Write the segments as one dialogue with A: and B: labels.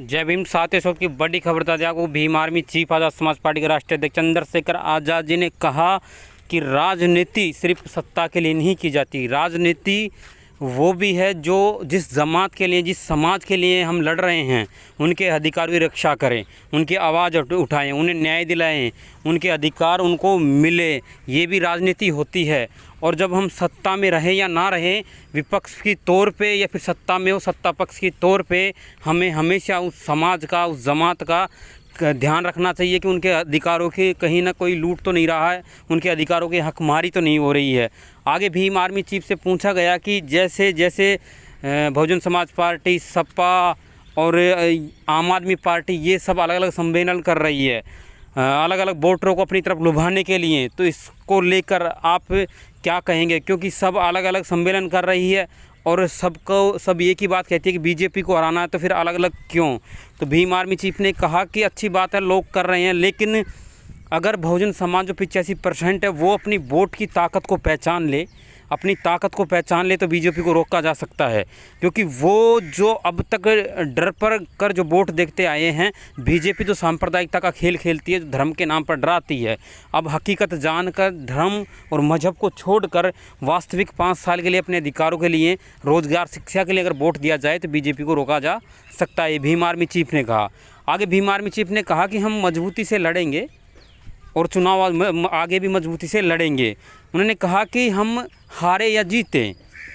A: जय भीम। साथ ही की बड़ी खबर बता दिया को भीम आर्मी चीफ आज़ाद समाज पार्टी के राष्ट्रीय अध्यक्ष चंद्रशेखर आज़ाद जी ने कहा कि राजनीति सिर्फ सत्ता के लिए नहीं की जाती। राजनीति वो भी है जो जिस जमात के लिए, जिस समाज के लिए हम लड़ रहे हैं, उनके अधिकारों की रक्षा करें, उनकी आवाज़ उठाएं, उन्हें न्याय दिलाएं, उनके अधिकार उनको मिले, ये भी राजनीति होती है। और जब हम सत्ता में रहें या ना रहें, विपक्ष की तौर पे या फिर सत्ता में हो सत्ता पक्ष की तौर पे, हमें हमेशा उस समाज का, उस जमात का ध्यान रखना चाहिए कि उनके अधिकारों की कहीं ना कोई लूट तो नहीं रहा है, उनके अधिकारों की हकमारी तो नहीं हो रही है। आगे भीम आर्मी चीफ से पूछा गया कि जैसे जैसे बहुजन समाज पार्टी, सपा और आम आदमी पार्टी ये सब अलग अलग सम्मेलन कर रही है अलग अलग वोटरों को अपनी तरफ लुभाने के लिए, तो इसको लेकर आप क्या कहेंगे? क्योंकि सब अलग अलग सम्मेलन कर रही है और सब एक ही बात कहती है कि बीजेपी को हराना है, तो फिर अलग अलग क्यों? तो भीम आर्मी चीफ ने कहा कि अच्छी बात है, लोग कर रहे हैं, लेकिन अगर बहुजन समाज जो 85% है वो अपनी वोट की ताकत को पहचान ले, अपनी ताकत को पहचान ले, तो बीजेपी को रोका जा सकता है। क्योंकि वो जो अब तक डर पर कर जो वोट देखते आए हैं, बीजेपी तो सांप्रदायिकता का खेल खेलती है, जो धर्म के नाम पर डराती है। अब हकीकत जानकर धर्म और मजहब को छोड़कर वास्तविक 5 साल के लिए अपने अधिकारों के लिए, रोजगार, शिक्षा के लिए अगर वोट दिया जाए तो बीजेपी को रोका जा सकता है, भीम आर्मी चीफ ने कहा। आगे भीम आर्मी चीफ ने कहा कि हम मजबूती से लड़ेंगे और चुनाव आगे भी मजबूती से लड़ेंगे। उन्होंने कहा कि हम हारे या जीते,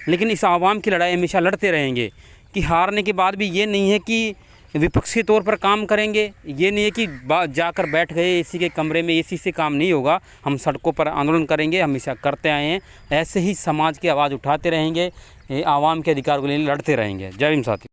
A: लेकिन इस आवाम की लड़ाई हमेशा लड़ते रहेंगे। कि हारने के बाद भी ये नहीं है कि विपक्ष के तौर पर काम करेंगे, ये नहीं है कि जाकर बैठ गए एसी के कमरे में, एसी से काम नहीं होगा। हम सड़कों पर आंदोलन करेंगे, हमेशा करते आए हैं, ऐसे ही समाज की आवाज़ उठाते रहेंगे, आवाम के अधिकार के लिए लड़ते रहेंगे। जय भीम साथी।